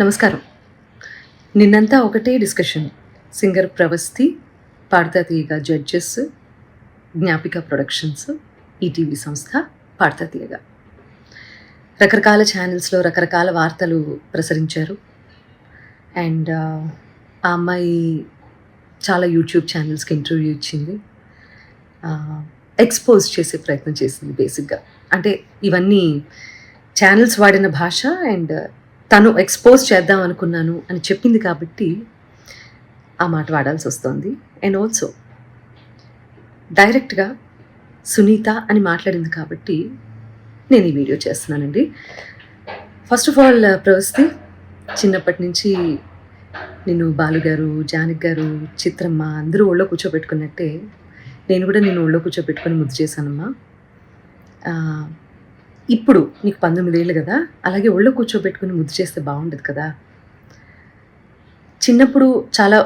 నమస్కారం. నిన్నంతా ఒకటే డిస్కషన్. సింగర్ ప్రవస్తి, పాడతా తీయగా జడ్జెస్, జ్ఞాపిక ప్రొడక్షన్స్, ఈటీవీ సంస్థ, పాడతా తీయగా. రకరకాల ఛానల్స్‌లో రకరకాల వార్తలు ప్రసరించారు. అండ్ ఆ అమ్మాయి చాలా యూట్యూబ్ ఛానల్స్‌కి ఇంటర్వ్యూ ఇచ్చింది. ఎక్స్‌పోజ్ చేసే ప్రయత్నం చేసింది బేసిక్‌గా. అంటే ఇవన్నీ ఛానల్స్ వాడిన భాష అండ్ తను ఎక్స్‌పోజ్ చేద్దాం అనుకున్నాను అని చెప్పింది కాబట్టి ఆ మాట వాడాల్సి వస్తోంది. అండ్ ఆల్సో డైరెక్ట్‌గా సునీత అని మాట్లాడింది కాబట్టి నేను ఈ వీడియో చేస్తున్నానండి. ఫస్ట్ ఆఫ్ ఆల్ ప్రవస్తి, చిన్నప్పటి నుంచి నిన్ను బాలుగారు, జానకి గారు, చిత్రమ్మ అందరూ ఒళ్ళో కూర్చోబెట్టుకున్నట్టే నేను కూడా నిన్ను ఒళ్ళో కూర్చోబెట్టుకొని ముద్దు చేశానమ్మా. ఇప్పుడు నీకు 19 ఏళ్ళు కదా, అలాగే ఒళ్ళో కూర్చోబెట్టుకుని ముద్దు చేస్తే బాగుండదు కదా. చిన్నప్పుడు చాలా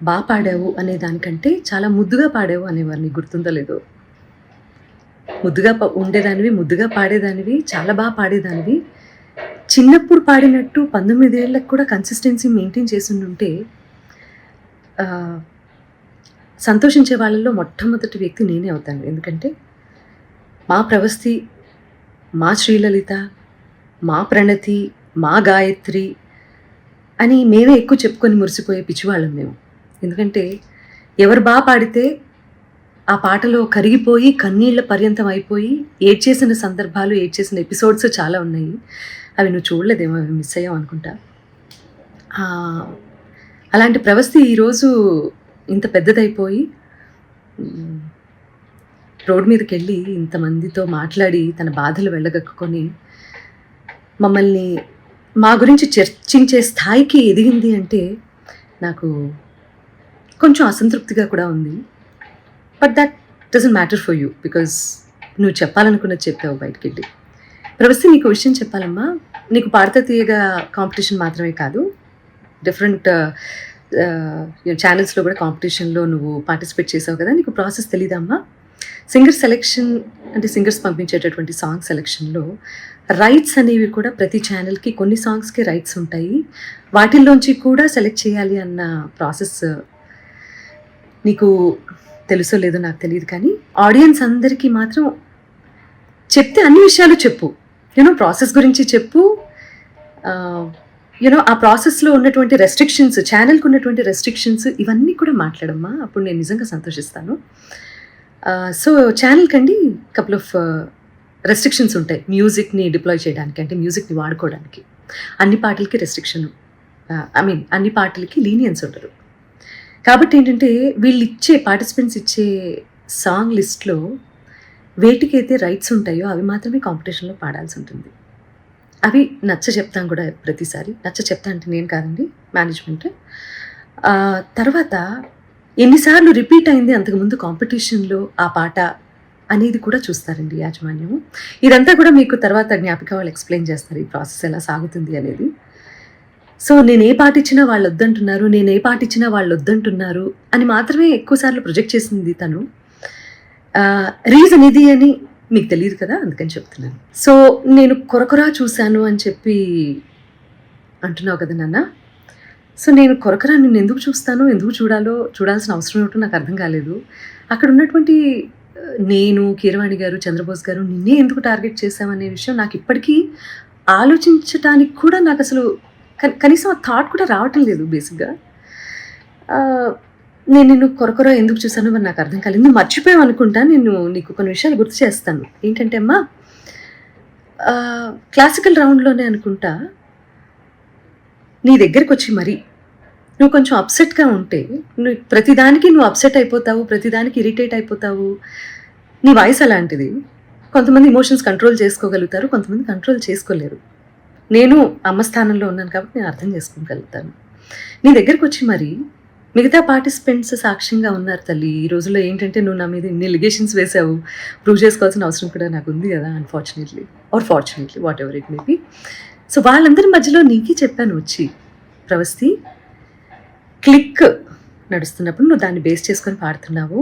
బాగా పాడావు అనే దానికంటే చాలా ముద్దుగా పాడావు అనేవారు, నీకు గుర్తుందో లేదో. ముద్దుగా ఉండేదానివి, ముద్దుగా పాడేదానివి, చాలా బాగా పాడేదానివి. చిన్నప్పుడు పాడినట్టు 19 ఏళ్ళకు కూడా కన్సిస్టెన్సీ మెయింటైన్ చేసి ఉంటే సంతోషించే వాళ్ళల్లో మొట్టమొదటి వ్యక్తి నేనే అవుతాను. ఎందుకంటే మా ప్రవస్తి, మా శ్రీలలిత, మా ప్రణతి, మా గాయత్రి అని మేమే ఎక్కువ చెప్పుకొని మురిసిపోయే పిచ్చివాళ్ళం మేము. ఎందుకంటే ఎవరు బాగా పాడితే ఆ పాటలో కరిగిపోయి కన్నీళ్ల పర్యంతం అయిపోయి ఏడ్చేసిన సందర్భాలు, ఏడ్చేసిన ఎపిసోడ్స్ చాలా ఉన్నాయి. అవి నువ్వు చూడలేదేమో, అవి మిస్ అయ్యావు అనుకుంటా. అలాంటి ప్రవస్తి ఈరోజు ఇంత పెద్దదైపోయి రోడ్ మీదకి వెళ్ళి ఇంతమందితో మాట్లాడి తన బాధలు వెళ్ళగక్కుకొని మమ్మల్ని మా గురించి చర్చించే స్థాయికి ఎదిగింది అంటే నాకు కొంచెం అసంతృప్తిగా కూడా ఉంది. But that doesn't matter for you, because నువ్వు చెప్పాలనుకున్నది చెప్పావు బయటికి వెళ్ళి. ప్రవస్తి, నీకు విషయం చెప్పాలమ్మా. నీకు పాడతా తీయగా కాంపిటీషన్ మాత్రమే కాదు, డిఫరెంట్ ఛానల్స్లో కూడా కాంపిటీషన్లో నువ్వు పార్టిసిపేట్ చేసావు కదా. నీకు ప్రాసెస్ తెలీదమ్మా. సింగర్ సెలెక్షన్ అంటే సింగర్స్ పంపించేటటువంటి సాంగ్ సెలెక్షన్లో రైట్స్ అనేవి కూడా ప్రతి ఛానల్కి కొన్ని సాంగ్స్కి రైట్స్ ఉంటాయి. వాటిల్లోంచి కూడా సెలెక్ట్ చేయాలి అన్న ప్రాసెస్ నీకు తెలుసో లేదో నాకు తెలియదు, కానీ ఆడియన్స్ అందరికీ మాత్రం చెప్తే అన్ని విషయాలు చెప్పు. ప్రాసెస్ గురించి చెప్పు. ఆ ప్రాసెస్లో ఉన్నటువంటి రెస్ట్రిక్షన్స్, ఛానల్కి ఉన్నటువంటి రెస్ట్రిక్షన్స్ ఇవన్నీ కూడా మాట్లాడమ్మా. అప్పుడు నేను నిజంగా సంతోషిస్తాను. సో ఛానల్కి అండి కపుల్ ఆఫ్ రెస్ట్రిక్షన్స్ ఉంటాయి. మ్యూజిక్ని డిప్లాయ్ చేయడానికి, అంటే మ్యూజిక్ని వాడుకోవడానికి అన్ని పాటలకి రెస్ట్రిక్షన్, అన్ని పాటలకి లీనియన్స్ ఉండరు. కాబట్టి ఏంటంటే వీళ్ళు ఇచ్చే పార్టిసిపెంట్స్ ఇచ్చే సాంగ్ లిస్ట్లో వేటికైతే రైట్స్ ఉంటాయో అవి మాత్రమే కాంపిటీషన్లో పాడాల్సి ఉంటుంది. అవి నచ్చ చెప్తాం కూడా ప్రతిసారి. నచ్చ చెప్తా అంటే నేను కాదండి, మేనేజ్మెంట్. తర్వాత ఎన్నిసార్లు రిపీట్ అయింది అంతకుముందు కాంపిటీషన్లో ఆ పాట అనేది కూడా చూస్తారండి యాజమాన్యము. ఇదంతా కూడా మీకు తర్వాత జ్ఞాపిక వాళ్ళు ఎక్స్ప్లెయిన్ చేస్తారు, ఈ ప్రాసెస్ ఎలా సాగుతుంది అనేది. సో నేను ఏ పాట ఇచ్చినా వాళ్ళు వద్దంటున్నారు, నేను ఏ పాట ఇచ్చినా వాళ్ళు వద్దంటున్నారు అని మాత్రమే ఎక్కువసార్లు ప్రొజెక్ట్ చేసింది తను. రీజన్ ఇది అని మీకు తెలియదు కదా, అందుకని చెప్తున్నాను. సో నేను కొరకొరా చూశాను అని చెప్పి అంటున్నావు కదా నాన్న. సో నేను కొరకరా నిన్ను ఎందుకు చూస్తానో, ఎందుకు చూడాల్సిన అవసరం ఏమిటో నాకు అర్థం కాలేదు. అక్కడ ఉన్నటువంటి నేను, కీరవాణి గారు, చంద్రబోస్ గారు నిన్నే ఎందుకు టార్గెట్ చేశామనే విషయం నాకు ఇప్పటికీ ఆలోచించటానికి కూడా నాకు అసలు కనీసం ఆ థాట్ కూడా రావటం లేదు. బేసిక్గా నేను నిన్ను కొరకొర ఎందుకు చూసానో మరి నాకు అర్థం కాలేదు. నువ్వు మర్చిపోయావు అనుకుంటా. నేను నీకు కొన్ని విషయాలు గుర్తు చేస్తాను. ఏంటంటే అమ్మా, క్లాసికల్ రౌండ్లోనే అనుకుంటా నీ దగ్గరికి వచ్చి మరి నువ్వు కొంచెం అప్సెట్గా ఉంటే, ప్రతిదానికి నువ్వు అప్సెట్ అయిపోతావు, ప్రతిదానికి ఇరిటేట్ అయిపోతావు. నీ వాయిస్ అలాంటిది. కొంతమంది ఎమోషన్స్ కంట్రోల్ చేసుకోగలుగుతారు, కొంతమంది కంట్రోల్ చేసుకోలేరు. నేను అమ్మ స్థానంలో ఉన్నాను కాబట్టి నేను అర్థం చేసుకోగలుగుతాను. నీ దగ్గరికి వచ్చి మరి మిగతా పార్టిసిపెంట్స్ సాక్ష్యంగా ఉన్నారు తల్లి. ఈ రోజుల్లో ఏంటంటే నువ్వు నా మీద ఇన్ని లిగేషన్స్ వేసావు, ప్రూవ్ చేసుకోవాల్సిన అవసరం కూడా నాకు ఉంది కదా, unfortunately are fortunately, what ever it may be. So వాళ్ళందరి మధ్యలో నీకే చెప్పాను వచ్చి, ప్రవస్తి క్లిక్ నడుస్తున్నప్పుడు నువ్వు దాన్ని బేస్ చేసుకొని పాడుతున్నావు.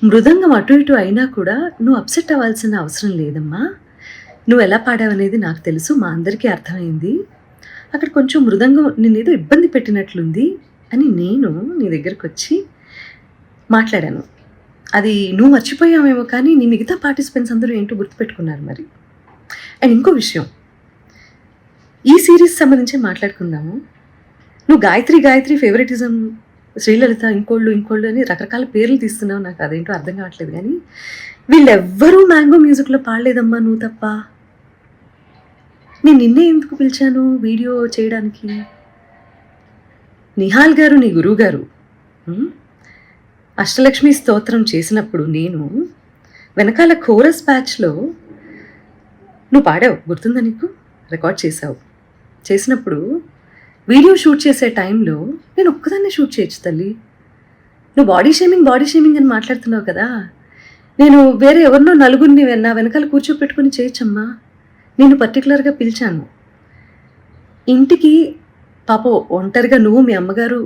మృదంగం అటు ఇటు అయినా కూడా నువ్వు అప్సెట్ అవ్వాల్సిన అవసరం లేదమ్మా. నువ్వు ఎలా పాడావనేది నాకు తెలుసు, మా అందరికీ అర్థమైంది. అక్కడ కొంచెం మృదంగం నేనేదో ఇబ్బంది పెట్టినట్లుంది అని నేను నీ దగ్గరకొచ్చి మాట్లాడాను. అది నువ్వు మర్చిపోయావేమో కానీ నీ మిగతా పార్టిసిపెంట్స్ అందరూ ఏంటో గుర్తుపెట్టుకున్నారు మరి. అండ్ ఇంకో విషయం, ఈ సీరీస్ సంబంధించి మాట్లాడుకుందాము. నువ్వు గాయత్రి ఫేవరెటిజం, శ్రీలలిత ఇంకోళ్ళు అని రకరకాల పేర్లు తీస్తున్నావు. నాకు అదేంటో అర్థం కావట్లేదు కానీ వీళ్ళెవ్వరూ మ్యాంగో మ్యూజిక్లో పాడలేదమ్మా నువ్వు తప్ప. నేను నిన్నే ఎందుకు పిలిచాను వీడియో చేయడానికి? నిహాల్ గారు నీ గురువు గారు అష్టలక్ష్మి స్తోత్రం చేసినప్పుడు నేను వెనకాల కోరస్ బ్యాచ్లో నువ్వు పాడావు, గుర్తుందా నీకు? రికార్డ్ చేసినప్పుడు వీడియో షూట్ చేసే టైంలో నేను ఒక్కదాన్నే షూట్ చేయొచ్చు తల్లి. నువ్వు బాడీ షేమింగ్ అని మాట్లాడుతున్నావు కదా, నేను వేరే ఎవరినో నలుగురిని నా వెనకాల కూర్చోపెట్టుకుని చేయొచ్చమ్మా. నేను పర్టికులర్గా పిలిచాను ఇంటికి. పాపం ఒంటరిగా నువ్వు మీ అమ్మగారు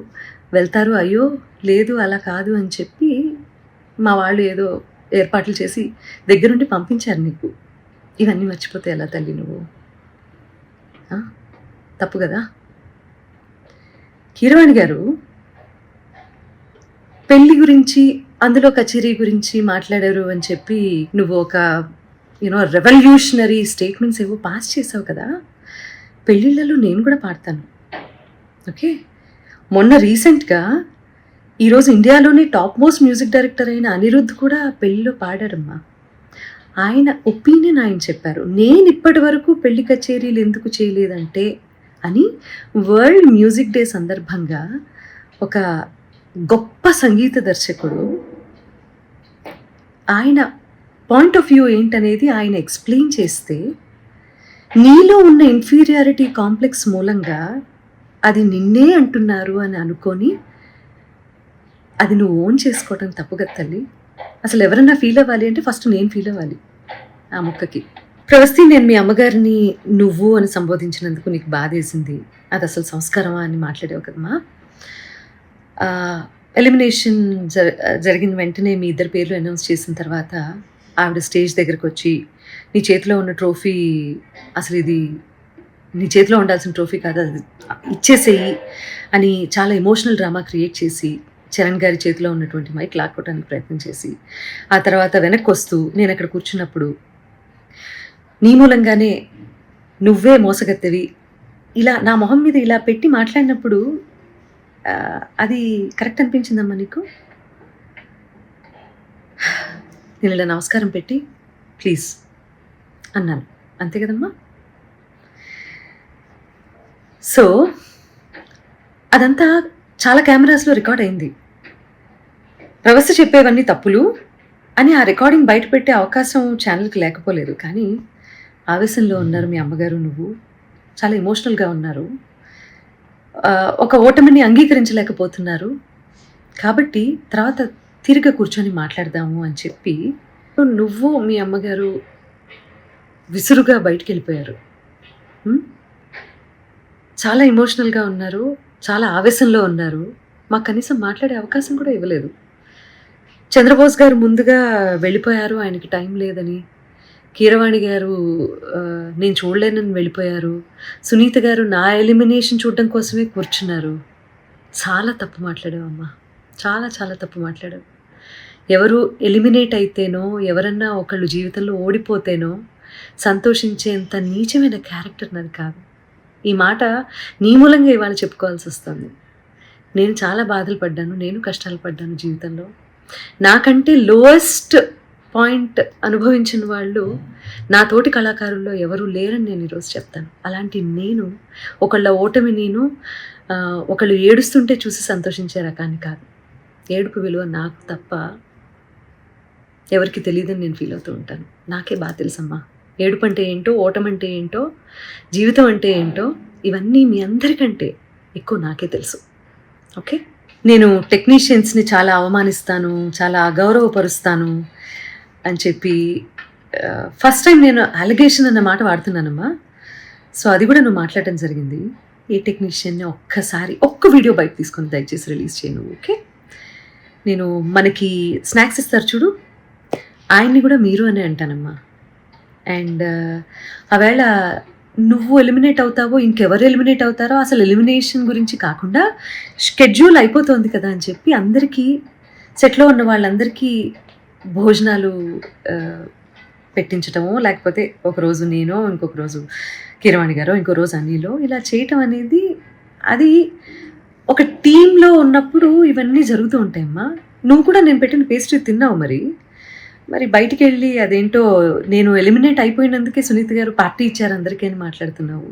వెళ్తారు, అయ్యో లేదు అలా కాదు అని చెప్పి మా వాళ్ళు ఏదో ఏర్పాట్లు చేసి దగ్గరుండి పంపించారు నీకు. ఇవన్నీ మర్చిపోతే ఎలా తల్లి నువ్వు? తప్పు కదా. కీరవాణి గారు పెళ్లి గురించి, అందులో కచేరీ గురించి మాట్లాడారు అని చెప్పి నువ్వు ఒక రెవల్యూషనరీ స్టేట్మెంట్స్ ఏవో పాస్ చేసావు కదా. పెళ్ళిళ్ళలో నేను కూడా పాడతాను, ఓకే? మొన్న రీసెంట్గా ఈరోజు ఇండియాలోనే టాప్ మోస్ట్ మ్యూజిక్ డైరెక్టర్ అయిన అనిరుద్ధ్ కూడా పెళ్ళిలో పాడారమ్మా. ఆయన ఒపీనియన్ ఆయన చెప్పారు. నేను ఇప్పటి వరకు పెళ్లి కచేరీలు ఎందుకు చేయలేదంటే అని వరల్డ్ మ్యూజిక్ డే సందర్భంగా ఒక గొప్ప సంగీత దర్శకుడు ఆయన పాయింట్ ఆఫ్ వ్యూ ఏంటనేది ఆయన ఎక్స్ప్లెయిన్ చేస్తే, నీలో ఉన్న ఇన్ఫీరియారిటీ కాంప్లెక్స్ మూలంగా అది నిన్నే అంటున్నారు అని అనుకొని అది నువ్వు ఓన్ చేసుకోవటం తప్పు కదా తల్లి. అసలు ఎవరన్నా ఫీల్ అవ్వాలి అంటే ఫస్ట్ నేను ఫీల్ అవ్వాలి ఆ మొక్కకి. ప్రవస్తి, నేను మీ అమ్మగారిని నువ్వు అని సంబోధించినందుకు నీకు బాధేసింది, అది అసలు సంస్కారమా అని మాట్లాడావు కదమ్మా. ఎలిమినేషన్ జరిగిన వెంటనే మీ ఇద్దరు పేర్లు అనౌన్స్ చేసిన తర్వాత ఆవిడ స్టేజ్ దగ్గరకు వచ్చి నీ చేతిలో ఉన్న ట్రోఫీ, అసలు ఇది నీ చేతిలో ఉండాల్సిన ట్రోఫీ కాదు, అది ఇచ్చేసేయి అని చాలా ఎమోషనల్ డ్రామా క్రియేట్ చేసి చరణ్ గారి చేతిలో ఉన్నటువంటి మైక్ లాక్కోవడానికి ప్రయత్నం చేసి ఆ తర్వాత వెనక్కి వస్తూ నేను అక్కడ కూర్చున్నప్పుడు నీ మూలంగానే నువ్వే మోసగత్తెవి ఇలా నా మొహం మీద ఇలా పెట్టి మాట్లాడినప్పుడు అది కరెక్ట్ అనిపించిందమ్మా నీకు? నేను ఇలా నమస్కారం పెట్టి ప్లీజ్ అన్నాను, అంతే కదమ్మా. సో అదంతా చాలా కెమెరాస్లో రికార్డ్ అయింది. ప్రవస్తి చెప్పేవన్నీ తప్పులు అని ఆ రికార్డింగ్ బయట పెట్టే అవకాశం ఛానల్కి లేకపోలేదు. కానీ ఆవేశంలో ఉన్నారు మీ అమ్మగారు, నువ్వు చాలా ఎమోషనల్గా ఉన్నారు, ఒక ఓటమిని అంగీకరించలేకపోతున్నారు. కాబట్టి తర్వాత తిరిగి కూర్చొని మాట్లాడదాము అని చెప్పి నువ్వు మీ అమ్మగారు విసురుగా బయటికి వెళ్ళిపోయారు. చాలా ఎమోషనల్గా ఉన్నారు, చాలా ఆవేశంలో ఉన్నారు. మాకు కనీసం మాట్లాడే అవకాశం కూడా ఇవ్వలేదు. చంద్రబోస్ గారు ముందుగా వెళ్ళిపోయారు, ఆయనకి టైం లేదని. కీరవాణి గారు నేను చూడలేనని వెళ్ళిపోయారు. సునీత గారు నా ఎలిమినేషన్ చూడడం కోసమే కూర్చున్నారు. చాలా తప్పు మాట్లాడావమ్మా, చాలా చాలా తప్పు మాట్లాడావు. ఎవరు ఎలిమినేట్ అయితేనో, ఎవరన్నా ఒకళ్ళు జీవితంలో ఓడిపోతేనో సంతోషించేంత నీచమైన క్యారెక్టర్ నాది కాదు. ఈ మాట నీ మూలంగా ఇవాళ చెప్పుకోవాల్సి వస్తుంది. నేను చాలా బాధలు పడ్డాను, నేను కష్టాలు పడ్డాను జీవితంలో. నాకంటే లోయెస్ట్ పాయింట్ అనుభవించిన వాళ్ళు నా తోటి కళాకారుల్లో ఎవరు లేరని నేను ఈరోజు చెప్తాను. అలాంటి నేను ఒకళ్ళ ఓటమి, నేను ఒకళ్ళు ఏడుస్తుంటే చూసి సంతోషించే రకాన్ని కాదు. ఏడుపు విలువ నాకు తప్ప ఎవరికి తెలియదని నేను ఫీల్ అవుతూ ఉంటాను. నాకే బాగా తెలుసమ్మా ఏడుపు అంటే ఏంటో, ఓటమి అంటే ఏంటో, జీవితం అంటే ఏంటో. ఇవన్నీ మీ అందరికంటే ఎక్కువ నాకే తెలుసు, ఓకే? నేను టెక్నీషియన్స్ని చాలా అవమానిస్తాను, చాలా అగౌరవపరుస్తాను అని చెప్పి ఫస్ట్ టైం నేను అలిగేషన్ అన్న మాట వాడుతున్నానమ్మా. సో అది కూడా నువ్వు మాట్లాడటం జరిగింది. ఏ టెక్నీషియన్ని ఒక్క వీడియో బయట తీసుకొని దయచేసి రిలీజ్ చేయను, ఓకే? నేను మనకి స్నాక్స్ ఇస్తారు చూడు, ఆయన్ని కూడా మీరు అనే అంటానమ్మా. అండ్ ఆవేళ నువ్వు ఎలిమినేట్ అవుతావో, ఇంకెవరు ఎలిమినేట్ అవుతారో అసలు ఎలిమినేషన్ గురించి కాకుండా షెడ్యూల్ అయిపోతోంది కదా అని చెప్పి అందరికీ సెట్‌లో ఉన్న వాళ్ళందరికీ భోజనాలు ఆహ్, పెట్టించటమో, లేకపోతే ఒకరోజు నేనో, ఇంకొక రోజు కీరవాణి గారో, ఇంకో రోజు అనిలో ఇలా చేయటం అనేది అది ఒక టీమ్‌లో ఉన్నప్పుడు ఇవన్నీ జరుగుతూ ఉంటాయమ్మా. నువ్వు కూడా నేను పెట్టిన పేస్ట్రీ తిన్నావు మరి. మరి బయటికెళ్ళి అదేంటో నేను ఎలిమినేట్ అయిపోయినందుకే సునీత గారు పార్టీ ఇచ్చారు అందరికీ అని మాట్లాడుతున్నావు.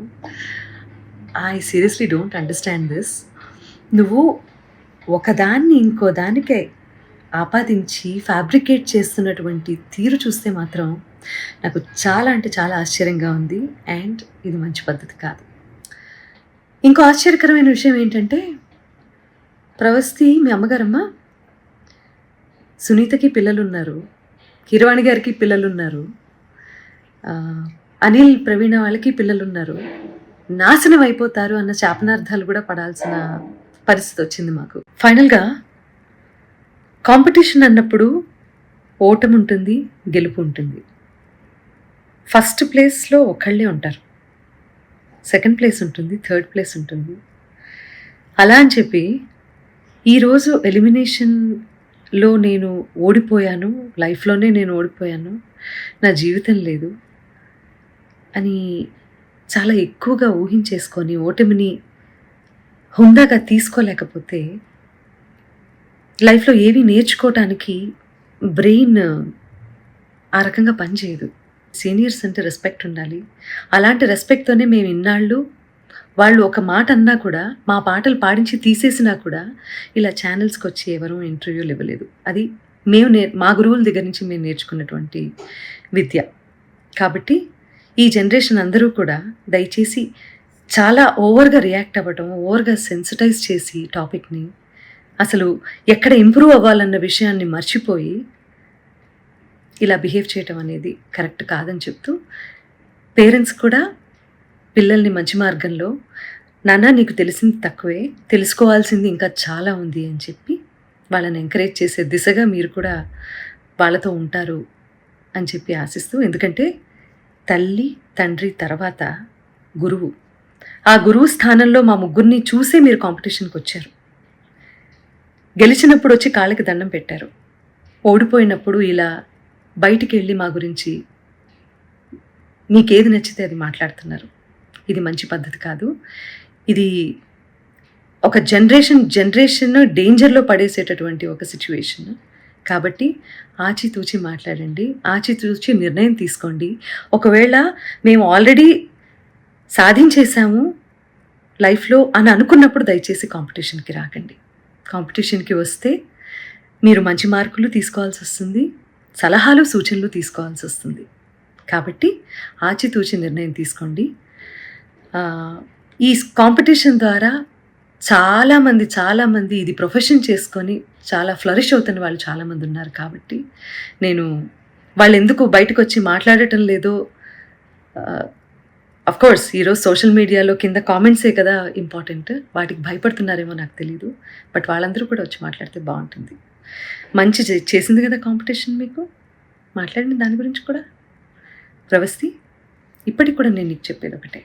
I seriously don't understand this. నువ్వు ఒకదాన్ని ఇంకో దానికే ఆపాదించి ఫ్యాబ్రికేట్ చేస్తున్నటువంటి తీరు చూస్తే మాత్రం నాకు చాలా అంటే చాలా ఆశ్చర్యంగా ఉంది. అండ్ ఇది మంచి పద్ధతి కాదు. ఇంకో ఆశ్చర్యకరమైన విషయం ఏంటంటే, ప్రవస్తి మీ అమ్మగారమ్మా, సునీతకి పిల్లలున్నారు, కీరవాణి గారికి పిల్లలున్నారు, అనిల్, ప్రవీణ వాళ్ళకి పిల్లలున్నారు. నాశనం అయిపోతారు అన్న శాపనార్థాలు కూడా పడాల్సిన పరిస్థితి వచ్చింది మాకు. ఫైనల్‌గా కాంపిటీషన్ అన్నప్పుడు ఓటమి ఉంటుంది, గెలుపు ఉంటుంది. ఫస్ట్ ప్లేస్‌లో ఒకళ్ళే ఉంటారు. సెకండ్ ప్లేస్ ఉంటుంది, థర్డ్ ప్లేస్ ఉంటుంది. అలా అని చెప్పి ఈరోజు ఎలిమినేషన్‌లో నేను ఓడిపోయాను, లైఫ్‌లోనే నేను ఓడిపోయాను, నా జీవితం లేదు అని చాలా ఎక్కువగా ఊహించేసుకొని ఓటమిని హుందాగా తీసుకోలేకపోతే లైఫ్‌లో ఏవి నేర్చుకోవటానికి బ్రెయిన్ ఆ రకంగా పనిచేయదు. సీనియర్స్ అంటే రెస్పెక్ట్ ఉండాలి. అలాంటి రెస్పెక్ట్‌తోనే మేము ఇన్నాళ్ళు వాళ్ళు ఒక మాట అన్నా కూడా, మా పాటలు పాడించి తీసేసినా కూడా ఇలా ఛానల్స్‌కొచ్చి ఎవరు ఇంటర్వ్యూలు ఇవ్వలేదు. అది మేము మా గురువుల దగ్గర నుంచి మేము నేర్చుకున్నటువంటి విద్య. కాబట్టి ఈ జనరేషన్ అందరూ కూడా దయచేసి చాలా ఓవర్‌గా రియాక్ట్ అవ్వటం, ఓవర్‌గా సెన్సిటైజ్ చేసి టాపిక్‌ని అసలు ఎక్కడ ఇంప్రూవ్ అవ్వాలన్న విషయాన్ని మర్చిపోయి ఇలా బిహేవ్ చేయటం అనేది కరెక్ట్ కాదని చెప్తూ, పేరెంట్స్ కూడా పిల్లల్ని మంచి మార్గంలో, నాన్న నీకు తెలిసింది తక్కువే, తెలుసుకోవాల్సింది ఇంకా చాలా ఉంది అని చెప్పి వాళ్ళని ఎంకరేజ్ చేసే దిశగా మీరు కూడా వాళ్ళతో ఉంటారు అని చెప్పి ఆశిస్తూ, ఎందుకంటే తల్లి, తండ్రి తర్వాత గురువు. ఆ గురువు స్థానంలో మా ముగ్గురిని చూసే మీరు కాంపిటీషన్‌కొచ్చారు. గెలిచినప్పుడు వచ్చి కాళ్ళకి దండం పెట్టారు. ఓడిపోయినప్పుడు ఇలా బయటికెళ్ళి మా గురించి మీకేది నచ్చితే అది మాట్లాడుతున్నారు. ఇది మంచి పద్ధతి కాదు. ఇది ఒక జనరేషన్ డేంజర్‌లో పడేసేటటువంటి ఒక సిట్యుయేషన్. కాబట్టి ఆచితూచి మాట్లాడండి. ఆచితూచి నిర్ణయం తీసుకోండి. ఒకవేళ మేము ఆల్రెడీ సాధించేసాము లైఫ్‌లో అని అనుకున్నప్పుడు దయచేసి కాంపిటీషన్‌కి రాకండి. కాంపిటీషన్‌కి వస్తే మీరు మంచి మార్కులు తీసుకోవాల్సొస్తుంది, సలహాలు, సూచనలు తీసుకోవాల్సొస్తుంది. కాబట్టి ఆచితూచి నిర్ణయం తీసుకోండి. ఈ కాంపిటీషన్ ద్వారా చాలామంది ఇది ప్రొఫెషన్ చేసుకొని చాలా ఫ్లరిష్ అవుతున్న వాళ్ళు చాలామంది ఉన్నారు. కాబట్టి నేను వాళ్ళెందుకు బయటకొచ్చి మాట్లాడటం లేదో, అఫ్‌కోర్స్ ఈరోజు సోషల్ మీడియాలో కింద కామెంట్సే కదా ఇంపార్టెంట్. వాటికి భయపడుతున్నారేమో నాకు తెలీదు. బట్ వాళ్ళందరూ కూడా వచ్చి మాట్లాడితే బాగుంటుంది. మంచి చేసింది కదా కాంపిటీషన్ మీకు. మాట్లాడండి దాని గురించి కూడా. ప్రవస్తి, ఇప్పటికి కూడా నేను నీకు చెప్పేది ఒకటే.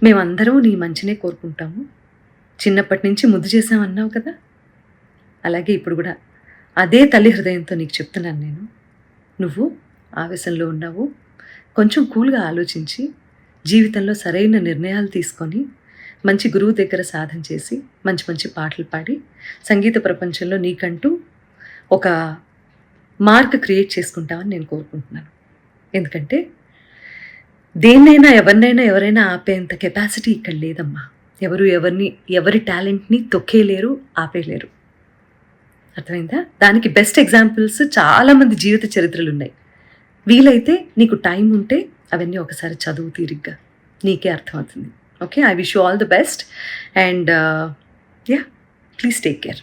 మేమందరం నీ మంచినే కోరుకుంటాము. చిన్నప్పటి నుంచి ముద్దు చేశామన్నావు కదా, అలాగే ఇప్పుడు కూడా అదే తల్లి హృదయంతో నీకు చెప్తున్నాను నేను. నువ్వు ఆవేశంలో ఉన్నావు. కొంచెం కూల్గా ఆలోచించి జీవితంలో సరైన నిర్ణయాలు తీసుకొని మంచి గురువు దగ్గర సాధన చేసి మంచి మంచి పాటలు పాడి సంగీత ప్రపంచంలో నీకంటూ ఒక మార్క్ క్రియేట్ చేసుకుంటామని నేను కోరుకుంటున్నాను. ఎందుకంటే దేన్నైనా ఎవరైనా ఆపేంత కెపాసిటీ ఇక్కడ లేదమ్మా. ఎవరి టాలెంట్ని తొక్కేయలేరు, ఆపేయలేరు. అర్థమైందా? దానికి బెస్ట్ ఎగ్జాంపుల్స్ చాలామంది జీవిత చరిత్రలు ఉన్నాయి. వీలైతే నీకు టైం ఉంటే అవన్నీ ఒకసారి చదువు తీరిగ్గా, నీకే అర్థమవుతుంది. Okay, I wish you all the best and please take care.